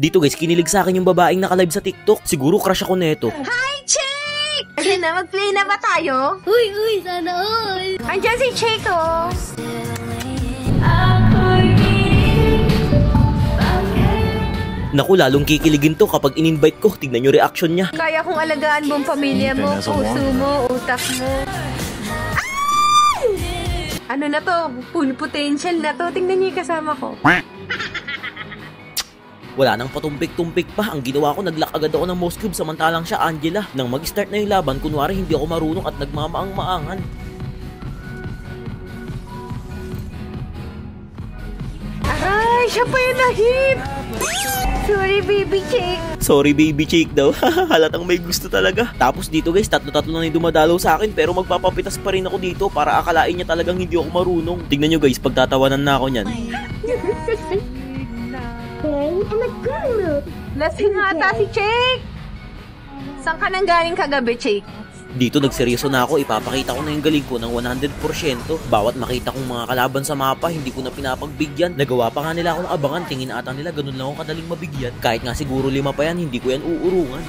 Dito guys, kinilig sa akin yung babaeng naka-live sa TikTok. Siguro crush ako neto. Hi, Chick! Ayun na, mag-play na ba tayo? Uy, sana all! Andiyan si Chick, oh. Naku, lalong kikiligin to kapag in-invite ko. Tignan nyo reaction niya. Kaya kong alagaan mo ang pamilya mo, puso mo, utak mo. Ay! Ano na to? Full potential na to. Tingnan niyo yung kasama ko. Wala nang patumpik-tumpik pa. Ang ginawa ko, nag-lock agad ako ng mouse cube samantalang siya, Angela. Nang mag-start na yung laban, kunwari hindi ako marunong at nagmamaang-maangan. Aray, siya pa yung nahit! Sorry, baby Chick. Sorry baby Chick daw. Halatang may gusto talaga. Tapos dito guys, tatlo-tatlo na yung dumadalaw sa akin pero magpapapitas pa rin ako dito para akalain niya talagang hindi ako marunong. Tignan nyo guys, pagtatawanan na ako niyan. Lasing ata si Chick. Saan ka nang galing kagabi, Chick? Dito nagseryoso na ako, ipapakita ko na yung galing ko ng 100%. Bawat makita kong mga kalaban sa mapa, hindi ko na pinapagbigyan. Nagawa pa nga nila akong abangan, tingin ata nila ganun lang ako kadaling mabigyan. Kahit nga siguro 5 pa yan, hindi ko yan uurungan.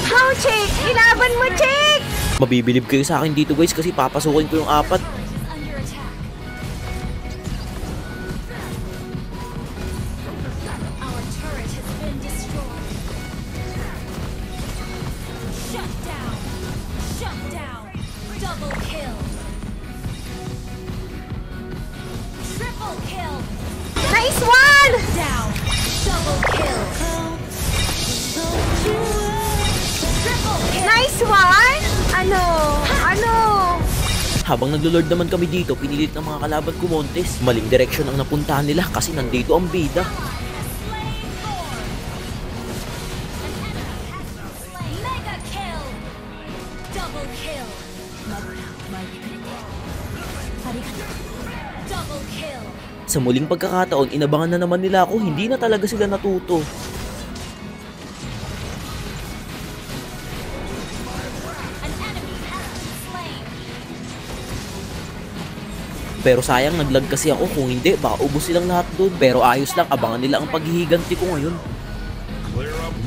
Go, Chick! Ilaban mo, Chick! Mabibilib kayo sa akin dito guys kasi papasukin ko yung 4. Nice one! Nice one! Ano? Habang naglo-lord naman kami dito, pinilit ng mga kalaban ko Montes. Maling direksyon ang napuntahan nila kasi nandito ang bida. Sa muling pagkakataon, inabangan na naman nila ako, hindi na talaga sila natuto. Pero sayang, naglag kasi ako, kung hindi, baka ubos silang lahat doon. Pero ayos lang, abangan nila ang paghihiganti ko ngayon. Clear up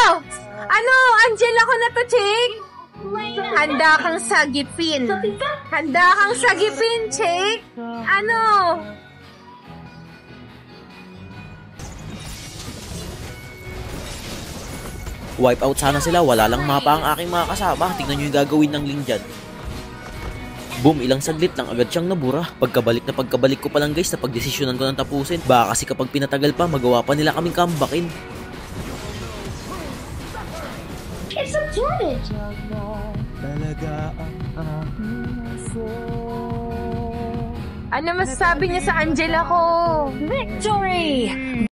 lanes. Ano? Angela ko na to, Chick? Handa kang sagipin. Handa kang sagipin, Chick? Ano? Wipe out sana sila, wala lang mapa ang aking mga kasama. Tingnan nyo yung gagawin ng Ling dyan. Boom, ilang saglit lang agad siyang nabura. Pagkabalik ko pa lang guys, na pagdesisyonan ko ng tapusin. Baka kasi kapag pinatagal pa, magawa pa nila kaming comebackin. It's a planet! Ano masasabi niya sa Angela ko? Victory!